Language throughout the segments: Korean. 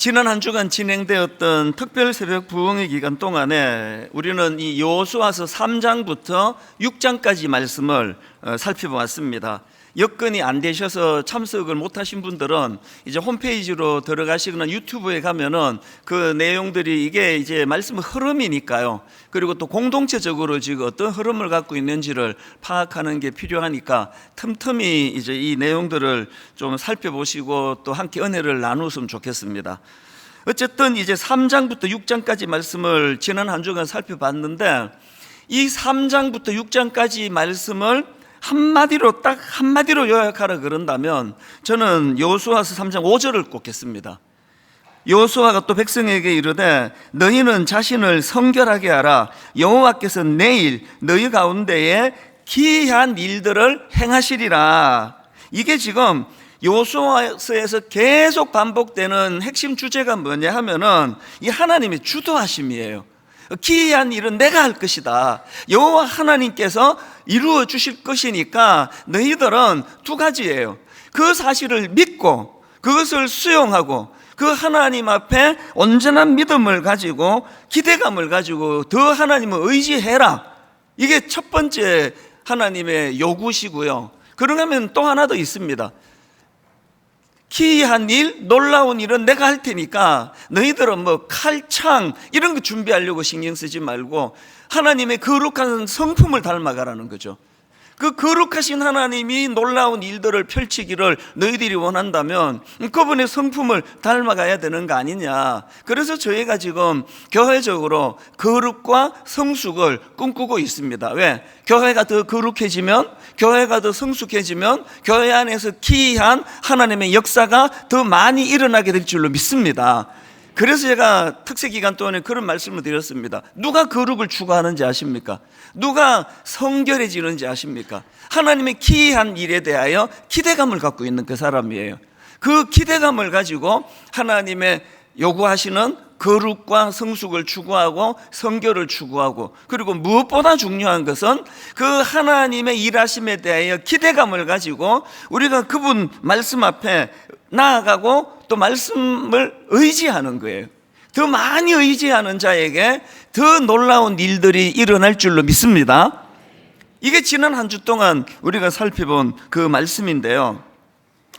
지난 한 주간 진행되었던 특별 새벽 부흥의 기간 동안에 우리는 이 여호수아서 3장부터 6장까지 말씀을 살펴보았습니다. 여건이 안 되셔서 참석을 못하신 분들은 이제 홈페이지로 들어가시거나 유튜브에 가면은 그 내용들이 이게 이제 말씀의 흐름이니까요. 그리고 또 공동체적으로 지금 어떤 흐름을 갖고 있는지를 파악하는 게 필요하니까 틈틈이 이제 이 내용들을 좀 살펴보시고 또 함께 은혜를 나누었으면 좋겠습니다. 어쨌든 이제 3장부터 6장까지 말씀을 지난 한 주간 살펴봤는데, 이 3장부터 6장까지 말씀을 딱 한마디로 요약하라 그런다면 저는 여호수아서 3장 5절을 꼽겠습니다. 여호수아가 또 백성에게 이르되 너희는 자신을 성결하게 하라. 여호와께서 내일 너희 가운데에 기이한 일들을 행하시리라. 이게 지금 여호수아서에서 계속 반복되는 핵심 주제가 뭐냐 하면은 이 하나님의 주도하심이에요. 기이한 일은 내가 할 것이다. 여호와 하나님께서 이루어 주실 것이니까 너희들은 두 가지예요. 그 사실을 믿고 그것을 수용하고 그 하나님 앞에 온전한 믿음을 가지고 기대감을 가지고 더 하나님을 의지해라. 이게 첫 번째 하나님의 요구시고요. 그러면 또 하나 더 있습니다. 기이한 일, 놀라운 일은 내가 할 테니까 너희들은 뭐 칼, 창 이런 거 준비하려고 신경 쓰지 말고 하나님의 거룩한 성품을 닮아가라는 거죠. 그 거룩하신 하나님이 놀라운 일들을 펼치기를 너희들이 원한다면 그분의 성품을 닮아가야 되는 거 아니냐. 그래서 저희가 지금 교회적으로 거룩과 성숙을 꿈꾸고 있습니다. 왜? 교회가 더 거룩해지면, 교회가 더 성숙해지면 교회 안에서 기이한 하나님의 역사가 더 많이 일어나게 될 줄로 믿습니다. 그래서 제가 특세 기간 동안에 그런 말씀을 드렸습니다. 누가 거룩을 추구하는지 아십니까? 누가 성결해지는지 아십니까? 하나님의 기이한 일에 대하여 기대감을 갖고 있는 그 사람이에요. 그 기대감을 가지고 하나님의 요구하시는 거룩과 성숙을 추구하고 성결을 추구하고, 그리고 무엇보다 중요한 것은 그 하나님의 일하심에 대하여 기대감을 가지고 우리가 그분 말씀 앞에 나아가고 또 말씀을 의지하는 거예요. 더 많이 의지하는 자에게 더 놀라운 일들이 일어날 줄로 믿습니다. 이게 지난 한 주 동안 우리가 살펴본 그 말씀인데요.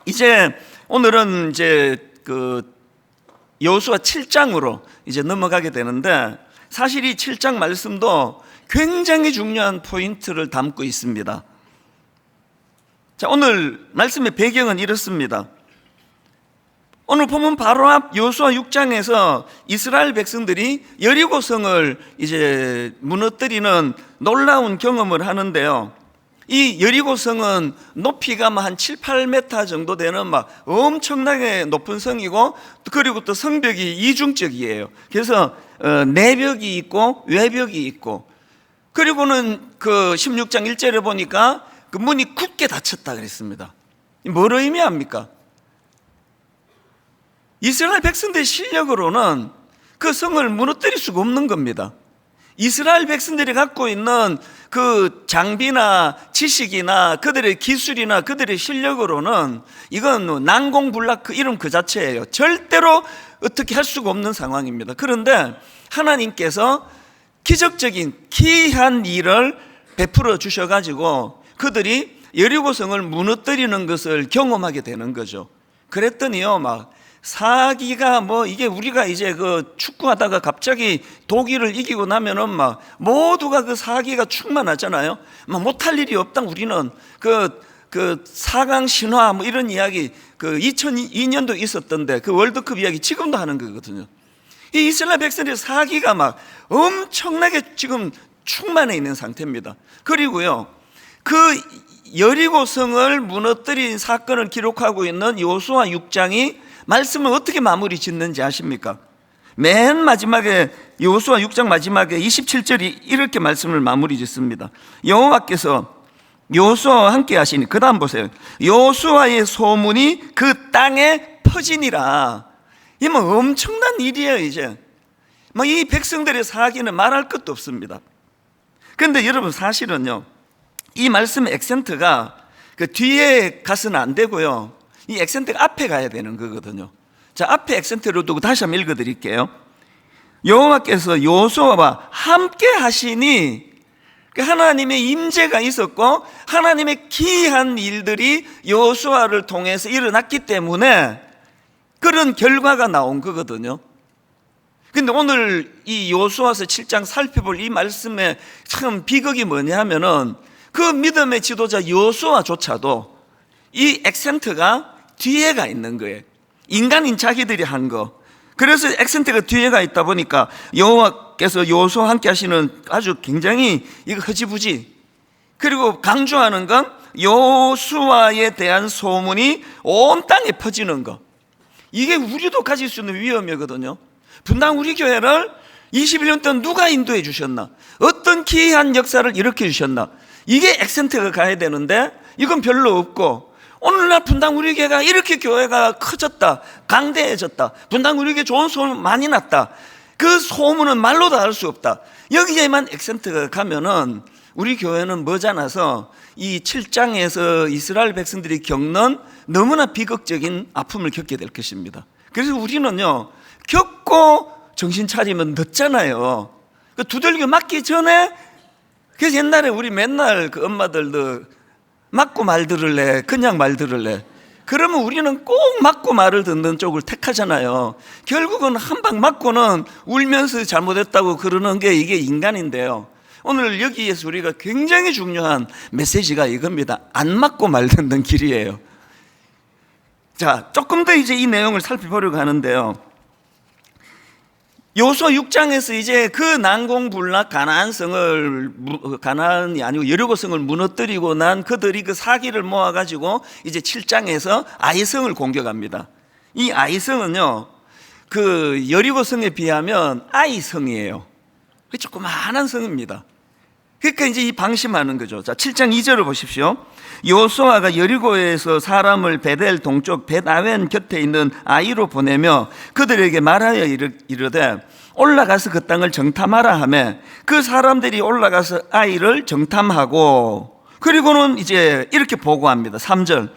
이제 오늘은 이제 여호수아 7장으로 이제 넘어가게 되는데, 사실 이 7장 말씀도 굉장히 중요한 포인트를 담고 있습니다. 자, 오늘 말씀의 배경은 이렇습니다. 오늘 보면 바로 앞 여호수아 6장에서 이스라엘 백성들이 여리고성을 이제 무너뜨리는 놀라운 경험을 하는데요. 이 여리고성은 높이가 한 7, 8m 정도 되는 막 엄청나게 높은 성이고, 그리고 또 성벽이 이중적이에요. 그래서 내벽이 있고 외벽이 있고, 그리고는 그 16장 1절에 보니까 그 문이 굳게 닫혔다 그랬습니다. 뭘 의미합니까? 이스라엘 백성들의 실력으로는 그 성을 무너뜨릴 수가 없는 겁니다. 이스라엘 백성들이 갖고 있는 그 장비나 지식이나 그들의 기술이나 그들의 실력으로는 이건 난공불락 그 이름 그 자체예요. 절대로 어떻게 할 수가 없는 상황입니다. 그런데 하나님께서 기적적인 기이한 일을 베풀어 주셔가지고 그들이 여리고성을 무너뜨리는 것을 경험하게 되는 거죠. 그랬더니요, 막 사기가 이게 우리가 이제 그 축구하다가 갑자기 독일을 이기고 나면은 막 모두가 그 사기가 충만하잖아요. 막 못할 일이 없다. 우리는 그 4강 신화 이런 이야기 그 2002년도 있었던데 그 월드컵 이야기 지금도 하는 거거든요. 이 이스라엘 백성들의 사기가 막 엄청나게 지금 충만해 있는 상태입니다. 그리고요, 그 여리고성을 무너뜨린 사건을 기록하고 있는 여호수아 6장이 말씀을 어떻게 마무리 짓는지 아십니까? 맨 마지막에 여호수아 6장 마지막에 27절이 이렇게 말씀을 마무리 짓습니다. 여호와께서 여호수아와 함께 하시니, 그 다음 보세요. 여호수아의 소문이 그 땅에 퍼지니라. 이 엄청난 일이에요. 이제 이 백성들의 사기는 말할 것도 없습니다. 그런데 여러분, 사실은요, 이 말씀의 액센트가 그 뒤에 가서는 안 되고요, 이 액센트가 앞에 가야 되는 거거든요. 자, 앞에 액센트를 두고 다시 한번 읽어드릴게요. 여호와께서 여호수아와 함께 하시니, 하나님의 임재가 있었고 하나님의 기이한 일들이 여호수아를 통해서 일어났기 때문에 그런 결과가 나온 거거든요. 근데 오늘 이 여호수아서 7장 살펴볼 이 말씀의 참 비극이 뭐냐 하면은, 그 믿음의 지도자 여호수아조차도 이 액센트가 뒤에가 있는 거예요. 인간인 자기들이 한 거. 그래서 액센트가 뒤에가 있다 보니까 여호와께서 여호수아와 함께 하시는 아주 굉장히 이거 흐지부지, 그리고 강조하는 건 여호수아에 대한 소문이 온 땅에 퍼지는 거. 이게 우리도 가질 수 있는 위험이거든요. 분당 우리 교회를 21년 동안 누가 인도해 주셨나? 어떤 기이한 역사를 일으켜 주셨나? 이게 액센트가 가야 되는데 이건 별로 없고, 오늘날 분당 우리 교회가 이렇게 교회가 커졌다, 강대해졌다, 분당 우리 교회 좋은 소문 많이 났다, 그 소문은 말로도 할 수 없다, 여기에만 액센트가 가면은 우리 교회는 머지않아서 이 7장에서 이스라엘 백성들이 겪는 너무나 비극적인 아픔을 겪게 될 것입니다. 그래서 우리는요, 겪고 정신 차리면 늦잖아요. 그 두들겨 맞기 전에. 그래서 옛날에 우리 맨날 그 엄마들도 맞고 말 들을래, 그냥 말 들을래, 그러면 우리는 꼭 맞고 말을 듣는 쪽을 택하잖아요. 결국은 한 방 맞고는 울면서 잘못했다고 그러는 게 이게 인간인데요. 오늘 여기에서 우리가 굉장히 중요한 메시지가 이겁니다. 안 맞고 말 듣는 길이에요. 자, 조금 더 이제 이 내용을 살펴보려고 하는데요. 여호수아 6장에서 이제 그 난공불락 가나안이 아니고 여리고성을 무너뜨리고 난 그들이 그 사기를 모아가지고 이제 7장에서 아이성을 공격합니다. 이 아이성은요, 그 여리고성에 비하면 아이성이에요. 조그마한 성입니다. 그러니까 이제 이 방심하는 거죠. 자, 7장 2절을 보십시오. 여호수아가 여리고에서 사람을 베델 동쪽 벳아웬 곁에 있는 아이로 보내며 그들에게 말하여 이르되 올라가서 그 땅을 정탐하라 하며, 그 사람들이 올라가서 아이를 정탐하고, 그리고는 이제 이렇게 보고합니다. 3절.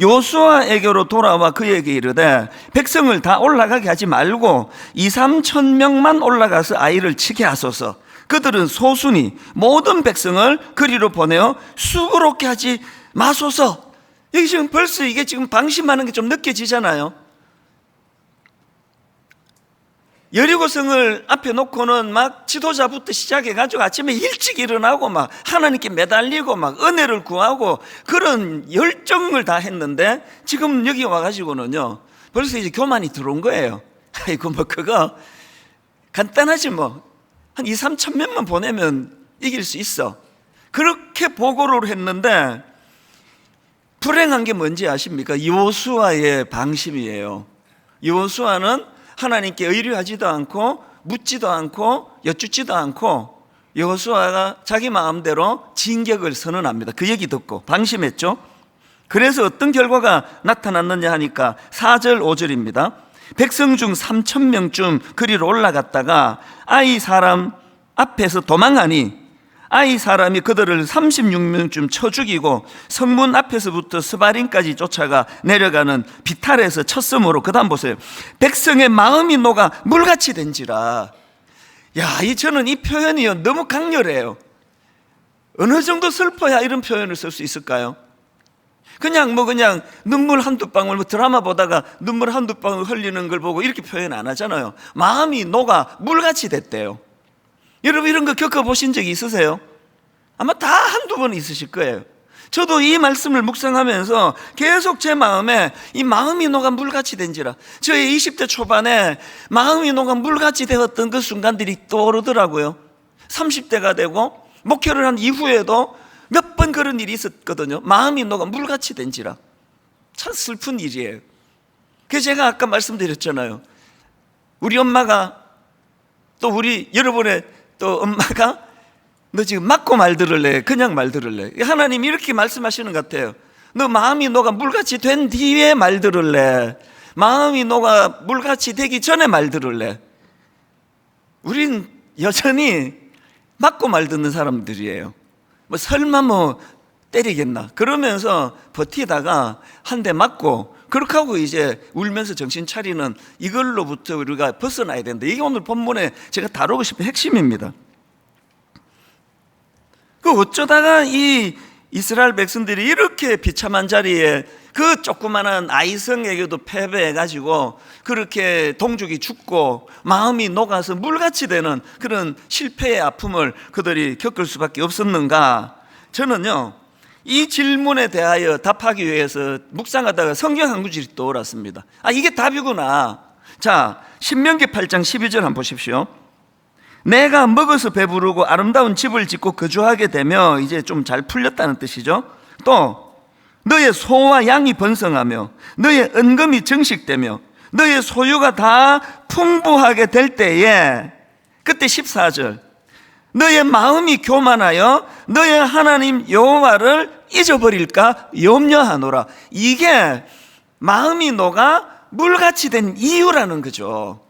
여호수아에게로 돌아와 그에게 이르되 백성을 다 올라가게 하지 말고 2-3천 명만 올라가서 아이를 치게 하소서. 그들은 소수니 모든 백성을 그리로 보내어 수고롭게 하지 마소서. 여기 지금 벌써 이게 지금 방심하는 게 좀 느껴지잖아요. 여리고성을 앞에 놓고는 막 지도자부터 시작해가지고 아침에 일찍 일어나고 막 하나님께 매달리고 막 은혜를 구하고 그런 열정을 다 했는데, 지금 여기 와가지고는요 벌써 이제 교만이 들어온 거예요. 아이고 뭐 그거 간단하지 뭐, 한 2-3천 명만 보내면 이길 수 있어. 그렇게 보고를 했는데 불행한 게 뭔지 아십니까? 여호수아의 방심이에요. 여호수아는 하나님께 의뢰하지도 않고 묻지도 않고 여쭙지도 않고 여호수아가 자기 마음대로 진격을 선언합니다. 그 얘기 듣고 방심했죠. 그래서 어떤 결과가 나타났느냐 하니까 4절 5절입니다. 백성 중 3천 명쯤 그리로 올라갔다가 아이 사람 앞에서 도망하니 아이 사람이 그들을 36명쯤 쳐 죽이고 성문 앞에서부터 스바림까지 쫓아가 내려가는 비탈에서 쳤으므로, 그 다음 보세요. 백성의 마음이 녹아 물같이 된지라. 저는 이 표현이 너무 강렬해요. 어느 정도 슬퍼야 이런 표현을 쓸 수 있을까요? 그냥 눈물 한두 방울, 드라마 보다가 눈물 한두 방울 흘리는 걸 보고 이렇게 표현 안 하잖아요. 마음이 녹아 물같이 됐대요. 여러분 이런 거 겪어보신 적이 있으세요? 아마 다 한두 번 있으실 거예요. 저도 이 말씀을 묵상하면서 계속 제 마음에 이 마음이 녹아 물같이 된지라. 저의 20대 초반에 마음이 녹아 물같이 되었던 그 순간들이 떠오르더라고요. 30대가 되고 목회를 한 이후에도 몇 번 그런 일이 있었거든요. 마음이 녹아 물같이 된지라. 참 슬픈 일이에요. 그래서 제가 아까 말씀드렸잖아요. 우리 엄마가 또 우리 여러분의 또 엄마가 너 지금 맞고 말 들을래? 그냥 말 들을래? 하나님이 이렇게 말씀하시는 것 같아요. 너 마음이 녹아 물같이 된 뒤에 말 들을래? 마음이 녹아 물같이 되기 전에 말 들을래? 우린 여전히 맞고 말 듣는 사람들이에요. 설마 때리겠나? 그러면서 버티다가 한 대 맞고 그렇게 하고 이제 울면서 정신 차리는 이걸로부터 우리가 벗어나야 된다. 이게 오늘 본문에 제가 다루고 싶은 핵심입니다. 그 어쩌다가 이 이스라엘 백성들이 이렇게 비참한 자리에 그 조그마한 아이성에게도 패배해가지고 그렇게 동족이 죽고 마음이 녹아서 물같이 되는 그런 실패의 아픔을 그들이 겪을 수밖에 없었는가? 저는요, 이 질문에 대하여 답하기 위해서 묵상하다가 성경 한 구절이 떠올랐습니다. 이게 답이구나. 자, 신명기 8장 12절 한번 보십시오. 내가 먹어서 배부르고 아름다운 집을 짓고 거주하게 되며, 이제 좀 잘 풀렸다는 뜻이죠. 또 너의 소와 양이 번성하며 너의 은금이 정식되며 너의 소유가 다 풍부하게 될 때에, 그때 14절, 너의 마음이 교만하여 너의 하나님 여호와를 잊어버릴까 염려하노라. 이게 마음이 녹아 물같이 된 이유라는 거죠.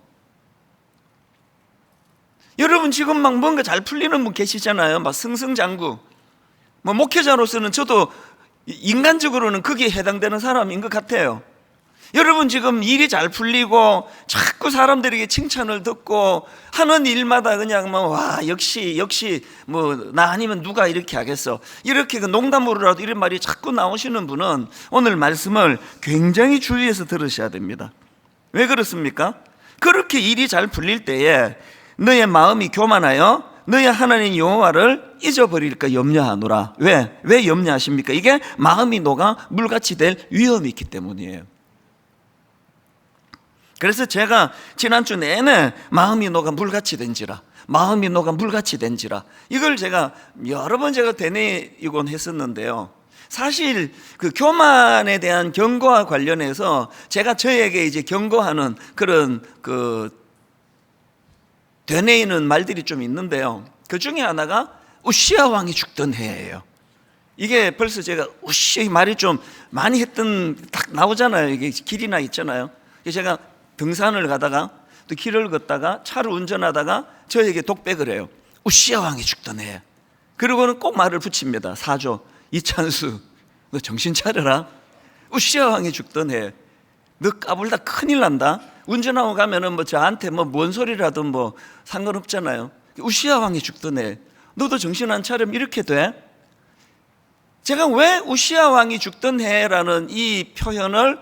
여러분 지금 막 뭔가 잘 풀리는 분 계시잖아요. 막 승승장구. 뭐 목회자로서는 저도 인간적으로는 거기에 해당되는 사람인 것 같아요. 여러분 지금 일이 잘 풀리고 자꾸 사람들에게 칭찬을 듣고 하는 일마다 그냥 뭐 와 역시 뭐 나 아니면 누가 이렇게 하겠어, 이렇게 그 농담으로라도 이런 말이 자꾸 나오시는 분은 오늘 말씀을 굉장히 주의해서 들으셔야 됩니다. 왜 그렇습니까? 그렇게 일이 잘 풀릴 때에 너의 마음이 교만하여 너의 하나님 여호와를 잊어버릴까 염려하노라. 왜 염려하십니까? 이게 마음이 녹아 물같이 될 위험이 있기 때문이에요. 그래서 제가 지난주 내내 마음이 녹아 물같이 된지라, 마음이 녹아 물같이 된지라, 이걸 제가 여러 번 제가 되뇌이곤 했었는데요. 사실 그 교만에 대한 경고와 관련해서 제가 저에게 이제 경고하는 그런 그 되뇌이는 말들이 좀 있는데요. 그 중에 하나가 우시야 왕이 죽던 해예요. 이게 벌써 제가 우시 말이 좀 많이 했던 딱 나오잖아요. 이게 길이나 있잖아요. 제가 등산을 가다가 또 길을 걷다가 차를 운전하다가 저에게 독백을 해요. 우시야 왕이 죽던 해. 그리고는 꼭 말을 붙입니다. 사조 이찬수, 너 정신 차려라. 우시야 왕이 죽던 해. 너 까불다 큰일 난다. 운전하고 가면은 뭐 저한테 뭐 뭔 소리라도 뭐 상관없잖아요. 우시야 왕이 죽던 해. 너도 정신 안 차리면 이렇게 돼? 제가 왜 우시야 왕이 죽던 해라는 이 표현을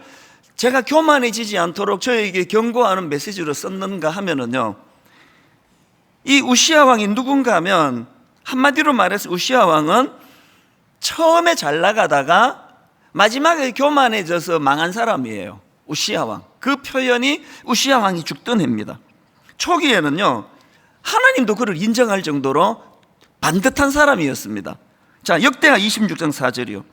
제가 교만해지지 않도록 저에게 경고하는 메시지로 썼는가 하면은요, 이 우시야 왕이 누군가 하면 한마디로 말해서 우시야 왕은 처음에 잘 나가다가 마지막에 교만해져서 망한 사람이에요. 우시야 왕. 그 표현이 우시야 왕이 죽던 해입니다. 초기에는요, 하나님도 그를 인정할 정도로 반듯한 사람이었습니다. 자, 역대하 26장 4절이요.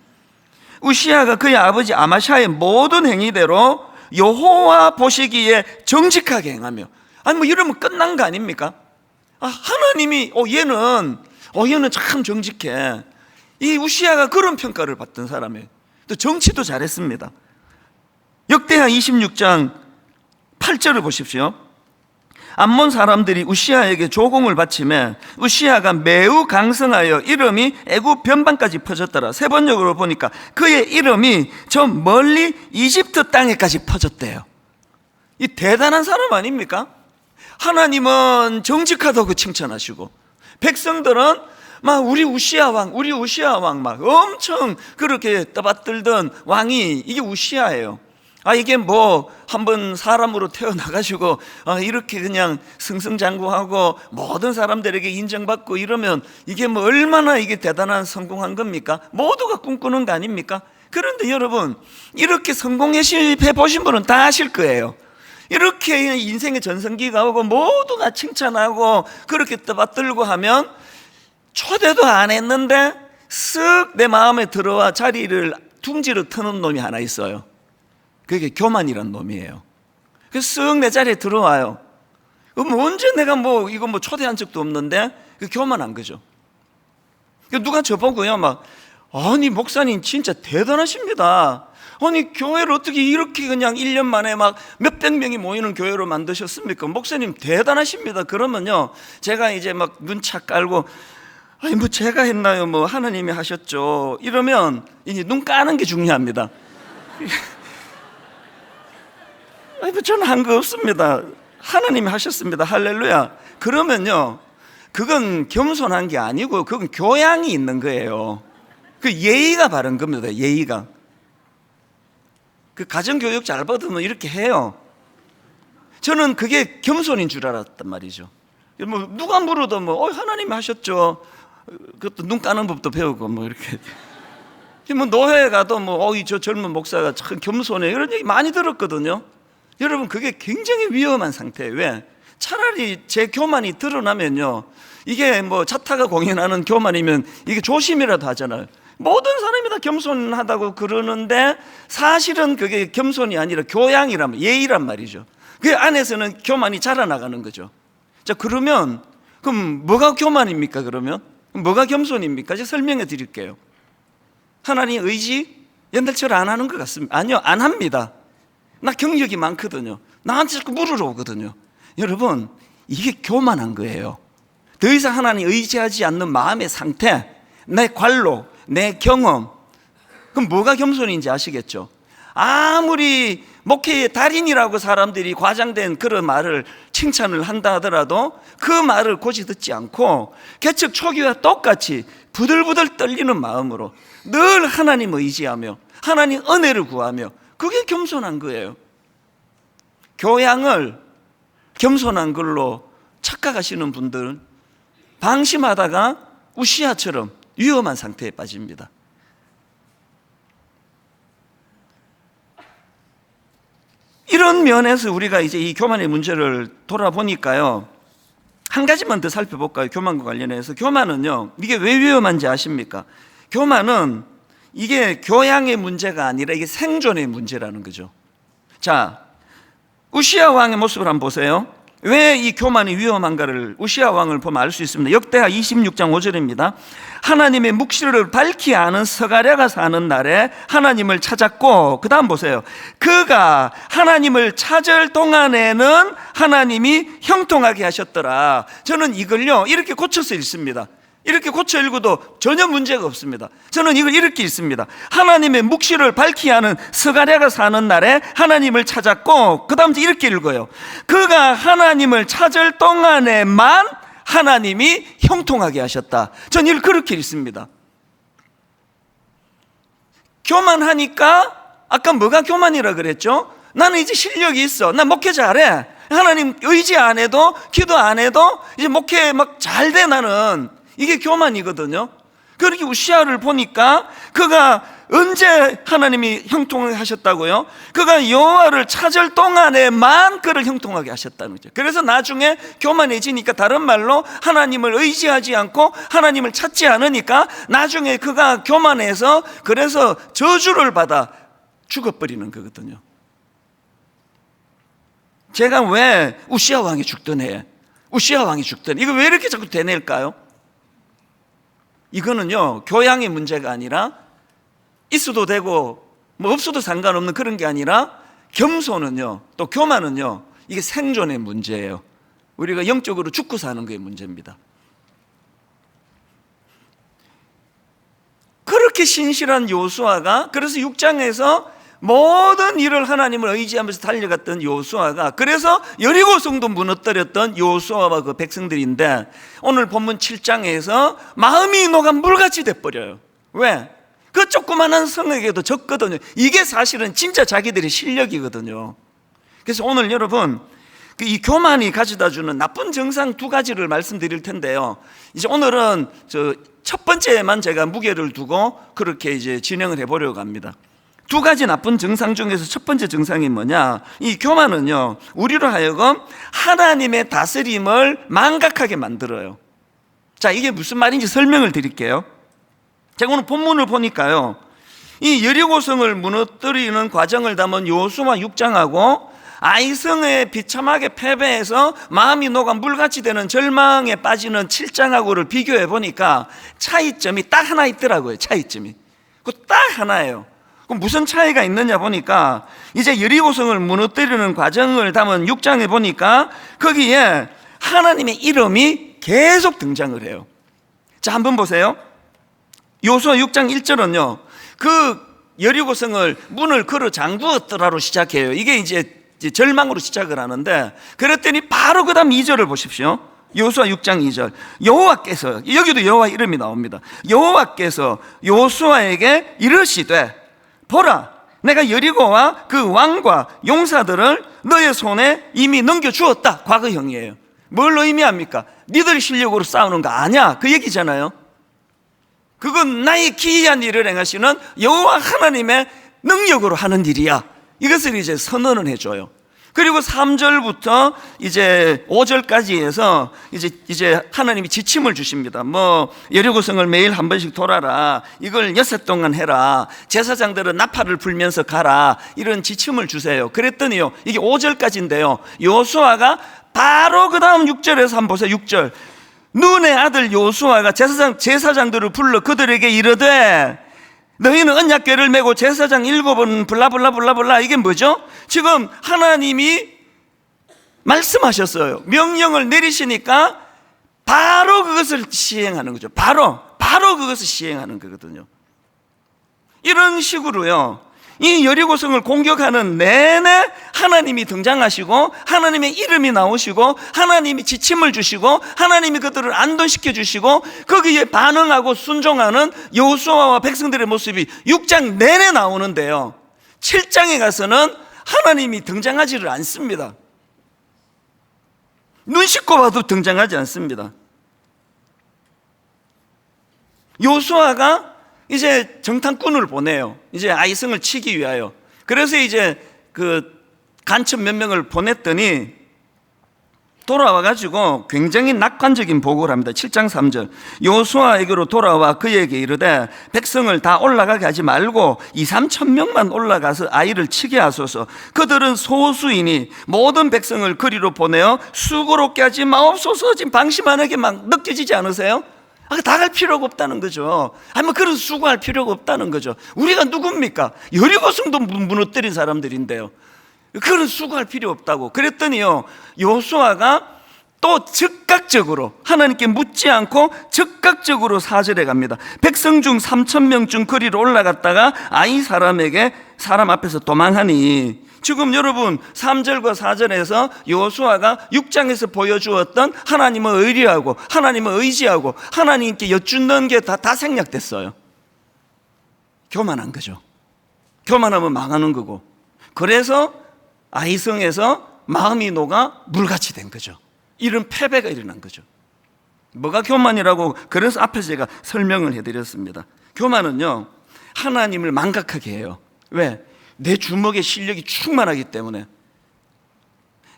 우시야가 그의 아버지 아마샤의 모든 행위대로 여호와 보시기에 정직하게 행하며, 아니 뭐 이러면 끝난 거 아닙니까? 하나님이 얘는 참 정직해. 이 우시야가 그런 평가를 받던 사람이에요. 또 정치도 잘했습니다. 역대하 26장 8절을 보십시오. 암몬 사람들이 우시야에게 조공을 바치매 우시야가 매우 강성하여 이름이 애굽 변방까지 퍼졌더라. 세 번역으로 보니까 그의 이름이 저 멀리 이집트 땅에까지 퍼졌대요. 이 대단한 사람 아닙니까? 하나님은 정직하다고 칭찬하시고 백성들은 막 우리 우시야 왕 막 엄청 그렇게 떠받들던 왕이 이게 우시야예요. 이게 뭐 한번 사람으로 태어나가지고 이렇게 그냥 승승장구하고 모든 사람들에게 인정받고 이러면 이게 뭐 얼마나 이게 대단한 성공한 겁니까? 모두가 꿈꾸는 거 아닙니까? 그런데 여러분, 이렇게 성공해 보신 분은 다 아실 거예요. 이렇게 인생의 전성기가 오고 모두가 칭찬하고 그렇게 떠받들고 하면 초대도 안 했는데 쓱 내 마음에 들어와 자리를 둥지를 트는 놈이 하나 있어요. 그게 교만이란 놈이에요. 그래서 쓱 내 자리에 들어와요. 그럼 언제 내가 이거 초대한 적도 없는데 그 교만한 거죠. 누가 저보고요 아니 목사님 진짜 대단하십니다. 아니 교회를 어떻게 이렇게 그냥 1년 만에 막 몇백 명이 모이는 교회로 만드셨습니까? 목사님 대단하십니다. 그러면요, 제가 이제 막 눈차 깔고 아니 뭐 제가 했나요? 뭐 하나님이 하셨죠. 이러면 이제 눈 까는 게 중요합니다. 저는 한 거 없습니다. 하나님이 하셨습니다. 할렐루야. 그러면요, 그건 겸손한 게 아니고 그건 교양이 있는 거예요. 그 예의가 바른 겁니다. 예의가. 그 가정교육 잘 받으면 이렇게 해요. 저는 그게 겸손인 줄 알았단 말이죠. 뭐 누가 물어도 하나님이 하셨죠. 그것도 눈 까는 법도 배우고 이렇게. 노회에 가도 저 젊은 목사가 참 겸손해 이런 얘기 많이 들었거든요. 여러분, 그게 굉장히 위험한 상태예요. 왜? 차라리 제 교만이 드러나면요, 이게 자타가 공연하는 교만이면 이게 조심이라도 하잖아요. 모든 사람이 다 겸손하다고 그러는데 사실은 그게 겸손이 아니라 교양이란, 예의란 말이죠. 그 안에서는 교만이 자라나가는 거죠. 자, 그러면 그럼 뭐가 교만입니까? 그러면 뭐가 겸손입니까? 제가 설명해 드릴게요. 하나님 의지 옛날처럼 안 하는 것 같습니다. 아니요, 안 합니다. 나 경력이 많거든요. 나한테 자꾸 물으러 오거든요. 여러분, 이게 교만한 거예요. 더 이상 하나님 의지하지 않는 마음의 상태, 내 관로, 내 경험. 그럼 뭐가 겸손인지 아시겠죠? 아무리 목회의 달인이라고 사람들이 과장된 그런 말을 칭찬을 한다 하더라도 그 말을 고지 듣지 않고 개척 초기와 똑같이 부들부들 떨리는 마음으로 늘 하나님 의지하며 하나님 은혜를 구하며, 그게 겸손한 거예요. 교양을 겸손한 걸로 착각하시는 분들은 방심하다가 우시아처럼 위험한 상태에 빠집니다. 이런 면에서 우리가 이제 이 교만의 문제를 돌아보니까요, 한 가지만 더 살펴볼까요? 교만과 관련해서. 교만은요, 이게 왜 위험한지 아십니까? 교만은 이게 교양의 문제가 아니라 이게 생존의 문제라는 거죠. 자, 우시아 왕의 모습을 한번 보세요. 왜 이 교만이 위험한가를 우시아 왕을 보면 알 수 있습니다. 역대하 26장 5절입니다. 하나님의 묵시를 밝히 아는 스가랴가 사는 날에 하나님을 찾았고, 그 다음 보세요. 그가 하나님을 찾을 동안에는 하나님이 형통하게 하셨더라. 저는 이걸요 이렇게 고쳐서 읽습니다. 이렇게 고쳐 읽어도 전혀 문제가 없습니다. 저는 이걸 이렇게 읽습니다. 하나님의 묵시를 밝히 아는 스가랴가 사는 날에 하나님을 찾았고, 그 다음 이렇게 읽어요. 그가 하나님을 찾을 동안에만 하나님이 형통하게 하셨다. 저는 이걸 그렇게 읽습니다. 교만하니까, 아까 뭐가 교만이라 그랬죠? 나는 이제 실력이 있어, 나 목회 잘해, 하나님 의지 안 해도 기도 안 해도 이제 목회 막 잘 돼, 나는. 이게 교만이거든요. 그렇게 우시아를 보니까 그가 언제 하나님이 형통하게 하셨다고요? 그가 여호와를 찾을 동안에만 그를 형통하게 하셨다는 거죠. 그래서 나중에 교만해지니까, 다른 말로 하나님을 의지하지 않고 하나님을 찾지 않으니까 나중에 그가 교만해서 그래서 저주를 받아 죽어버리는 거거든요. 제가 왜 우시아 왕이 죽던 해, 우시아 왕이 죽던 해, 이거 왜 이렇게 자꾸 되낼까요? 이거는요, 교양의 문제가 아니라, 있어도 되고 없어도 상관없는 그런 게 아니라, 겸손은요, 또 교만은요, 이게 생존의 문제예요. 우리가 영적으로 죽고 사는 게 문제입니다. 그렇게 신실한 요수아가, 그래서 6장에서 모든 일을 하나님을 의지하면서 달려갔던 요수아가, 그래서 여리고성도 무너뜨렸던 요수아와 그 백성들인데, 오늘 본문 7장에서 마음이 녹아 물같이 돼버려요. 왜? 그 조그만한 성에게도 졌거든요. 이게 사실은 진짜 자기들의 실력이거든요. 그래서 오늘 여러분, 이 교만이 가져다주는 나쁜 증상 두 가지를 말씀드릴 텐데요. 이제 오늘은 첫 번째에만 제가 무게를 두고 그렇게 이제 진행을 해보려고 합니다. 두 가지 나쁜 증상 중에서 첫 번째 증상이 뭐냐? 이 교만은요, 우리로 하여금 하나님의 다스림을 망각하게 만들어요. 자, 이게 무슨 말인지 설명을 드릴게요. 제가 오늘 본문을 보니까요, 이 여리고성을 무너뜨리는 과정을 담은 요수아 6장하고 아이성에 비참하게 패배해서 마음이 녹아 물같이 되는 절망에 빠지는 7장하고를 비교해 보니까 차이점이 딱 하나 있더라고요. 차이점이. 그 딱 하나예요. 그럼 무슨 차이가 있느냐 보니까, 이제 여리고성을 무너뜨리는 과정을 담은 6장에 보니까 거기에 하나님의 이름이 계속 등장을 해요. 자, 한번 보세요. 요수아 6장 1절은요, 그 여리고성을 문을 걸어 잠그었더라로 시작해요. 이게 이제 이제 절망으로 시작을 하는데, 그랬더니 바로 그 다음 2절을 보십시오. 여호수아 6장 2절. 여호와께서, 여기도 여호와 이름이 나옵니다. 여호와께서 여호수아에게 이르시되, 보라, 내가 여리고와 그 왕과 용사들을 너의 손에 이미 넘겨주었다. 과거형이에요. 뭘 의미합니까? 니들 실력으로 싸우는 거 아니야, 그 얘기잖아요. 그건 나의 기이한 일을 행하시는 여호와 하나님의 능력으로 하는 일이야. 이것을 이제 선언을 해줘요. 그리고 3절부터 이제 5절까지 해서 이제 하나님이 지침을 주십니다. 뭐 여리고성을 매일 한 번씩 돌아라, 이걸 6해 동안 해라, 제사장들은 나팔을 불면서 가라, 이런 지침을 주세요. 그랬더니요, 이게 5절까지인데요, 여호수아가 바로 그 다음 6절에서 한번 보세요. 6절. 눈의 아들 여호수아가 제사장들을 불러 그들에게 이르되, 너희는 언약궤를 메고 제사장 7은 블라블라블라블라. 이게 뭐죠? 지금 하나님이 말씀하셨어요. 명령을 내리시니까 바로 그것을 시행하는 거죠. 바로 그것을 시행하는 거거든요. 이런 식으로요, 이 여리고성을 공격하는 내내 하나님이 등장하시고, 하나님의 이름이 나오시고, 하나님이 지침을 주시고, 하나님이 그들을 안도시켜 주시고, 거기에 반응하고 순종하는 여호수아와 백성들의 모습이 6장 내내 나오는데요, 7장에 가서는 하나님이 등장하지를 않습니다. 눈 씻고 봐도 등장하지 않습니다. 여호수아가 이제 정탐꾼을 보내요. 이제 아이성을 치기 위하여. 그래서 이제 그 간첩 몇 명을 보냈더니 돌아와가지고 굉장히 낙관적인 보고를 합니다. 7장 3절. 여호수아에게로 돌아와 그에게 이르되, 백성을 다 올라가게 하지 말고 2-3천 명만 올라가서 아이를 치게 하소서. 그들은 소수이니 모든 백성을 그리로 보내어 수고롭게 하지 마옵소서. 지금 방심하게 막 느껴지지 않으세요? 다 갈 필요가 없다는 거죠. 아니, 그런 수고할 필요가 없다는 거죠. 우리가 누굽니까? 여리고성도 무너뜨린 사람들인데요. 그런 수고할 필요 없다고. 그랬더니요, 여호수아가 또 즉각적으로, 하나님께 묻지 않고 즉각적으로 4절에 갑니다. 백성 중 3천 명 중 거리로 올라갔다가 아이 사람 앞에서 도망하니. 지금 여러분 3절과 4절에서 여호수아가 6장에서 보여주었던 하나님을 의리하고 하나님을 의지하고 하나님께 여쭙는 게 다 생략됐어요. 교만한 거죠. 교만하면 망하는 거고. 그래서 아이성에서 마음이 녹아 물같이 된 거죠. 이런 패배가 일어난 거죠. 뭐가 교만이라고, 그래서 앞에서 제가 설명을 해드렸습니다. 교만은요, 하나님을 망각하게 해요. 왜? 내 주먹에 실력이 충만하기 때문에.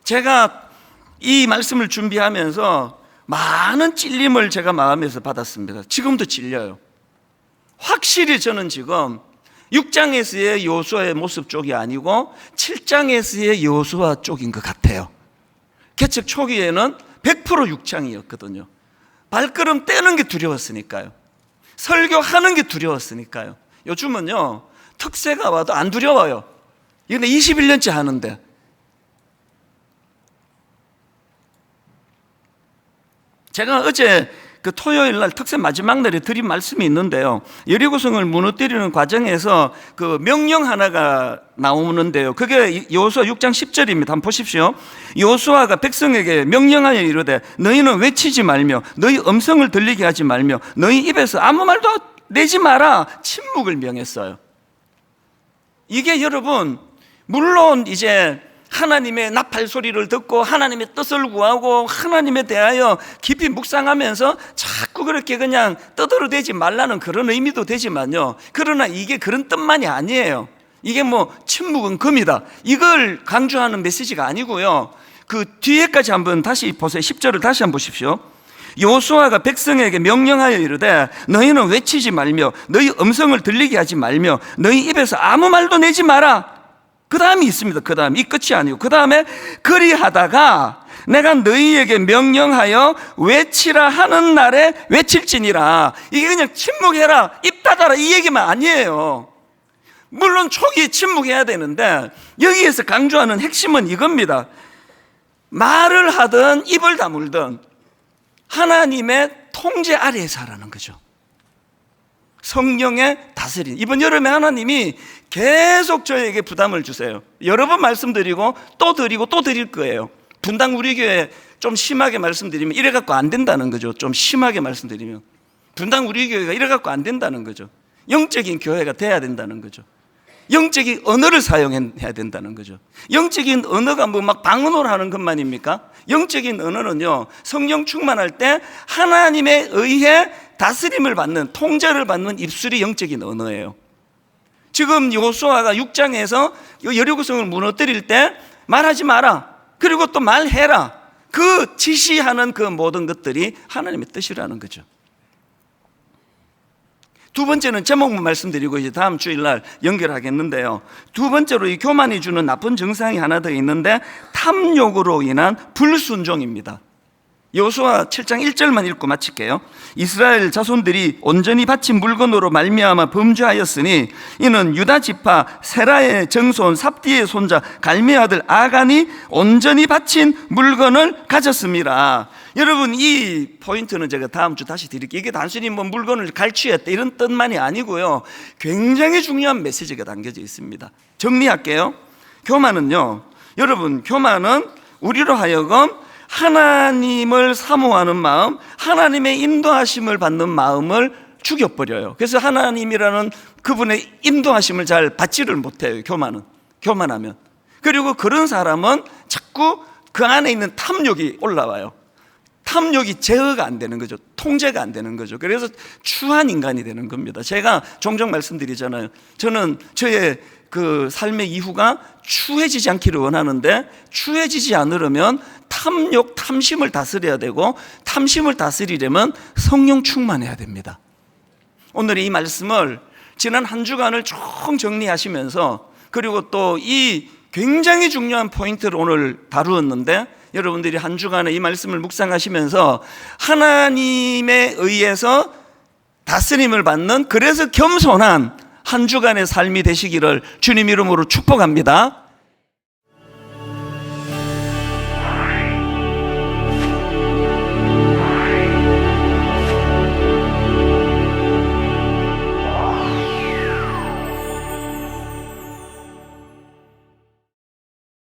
제가 이 말씀을 준비하면서 많은 찔림을 제가 마음에서 받았습니다. 지금도 찔려요. 확실히 저는 지금 6장에서의 여호수아의 모습 쪽이 아니고 7장에서의 여호수아 쪽인 것 같아요. 개척 초기에는 100% 6장이었거든요. 발걸음 떼는 게 두려웠으니까요. 설교하는 게 두려웠으니까요. 요즘은요, 특세가 와도 안 두려워요. 이건 21년째 하는데. 제가 어제 그 토요일 날 특세 마지막 날에 드린 말씀이 있는데요, 여리고성을 무너뜨리는 과정에서 그 명령 하나가 나오는데요, 그게 여호수아 6장 10절입니다. 한번 보십시오. 여호수아가 백성에게 명령하여 이르되, 너희는 외치지 말며 너희 음성을 들리게 하지 말며 너희 입에서 아무 말도 내지 마라. 침묵을 명했어요. 이게 여러분, 물론 이제 하나님의 나팔 소리를 듣고 하나님의 뜻을 구하고 하나님에 대하여 깊이 묵상하면서 자꾸 그렇게 그냥 떠들어대지 말라는 그런 의미도 되지만요, 그러나 이게 그런 뜻만이 아니에요. 이게 뭐 침묵은 금이다, 이걸 강조하는 메시지가 아니고요, 그 뒤에까지 한번 다시 보세요. 10절을 다시 한번 보십시오. 여호수아가 백성에게 명령하여 이르되, 너희는 외치지 말며 너희 음성을 들리게 하지 말며 너희 입에서 아무 말도 내지 마라. 그 다음이 있습니다. 그 다음, 이 끝이 아니고 그 다음에, 그리하다가 내가 너희에게 명령하여 외치라 하는 날에 외칠지니라. 이게 그냥 침묵해라, 입 닫아라, 이 얘기만 아니에요. 물론 초기에 침묵해야 되는데 여기에서 강조하는 핵심은 이겁니다. 말을 하든 입을 다물든 하나님의 통제 아래에서 하라는 거죠. 성령의 다스림. 이번 여름에 하나님이 계속 저에게 부담을 주세요. 여러 번 말씀드리고 또 드리고 또 드릴 거예요. 분당 우리 교회 좀 심하게 말씀드리면 이래 갖고 안 된다는 거죠. 좀 심하게 말씀드리면 분당 우리 교회가 이래 갖고 안 된다는 거죠. 영적인 교회가 돼야 된다는 거죠. 영적인 언어를 사용해야 된다는 거죠. 영적인 언어가 뭐 막 방언으로 하는 것만입니까? 영적인 언어는요, 성령 충만할 때 하나님에 의해 다스림을 받는, 통제를 받는 입술이 영적인 언어예요. 지금 여호수아가 6장에서 여리고성을 무너뜨릴 때 말하지 마라, 그리고 또 말해라, 그 지시하는 그 모든 것들이 하나님의 뜻이라는 거죠. 두 번째는 제목만 말씀드리고 이제 다음 주일날 연결하겠는데요. 두 번째로 이 교만이 주는 나쁜 증상이 하나 더 있는데 탐욕으로 인한 불순종입니다. 여호수아 7장 1절만 읽고 마칠게요. 이스라엘 자손들이 온전히 바친 물건으로 말미암아 범죄하였으니 이는 유다 지파 세라의 정손 삽디의 손자 갈미의 아들 아간이 온전히 바친 물건을 가졌습니다. 여러분, 이 포인트는 제가 다음 주 다시 드릴게요. 이게 단순히 뭐 물건을 갈취했다 이런 뜻만이 아니고요, 굉장히 중요한 메시지가 담겨져 있습니다. 정리할게요. 교만은요, 여러분, 교만은 우리로 하여금 하나님을 사모하는 마음, 하나님의 인도하심을 받는 마음을 죽여버려요. 그래서 하나님이라는 그분의 인도하심을 잘 받지를 못해요. 교만하면. 그리고 그런 사람은 자꾸 그 안에 있는 탐욕이 올라와요. 탐욕이 제어가 안 되는 거죠. 통제가 안 되는 거죠. 그래서 추한 인간이 되는 겁니다. 제가 종종 말씀드리잖아요. 저는 저의 그 삶의 이후가 추해지지 않기를 원하는데, 추해지지 않으려면 탐욕, 탐심을 다스려야 되고, 탐심을 다스리려면 성령 충만해야 됩니다. 오늘 이 말씀을 지난 한 주간을 쭉 정리하시면서, 그리고 또 이 굉장히 중요한 포인트를 오늘 다루었는데, 여러분들이 한 주간에 이 말씀을 묵상하시면서 하나님에 의해서 다스림을 받는, 그래서 겸손한 한 주간의 삶이 되시기를 주님 이름으로 축복합니다.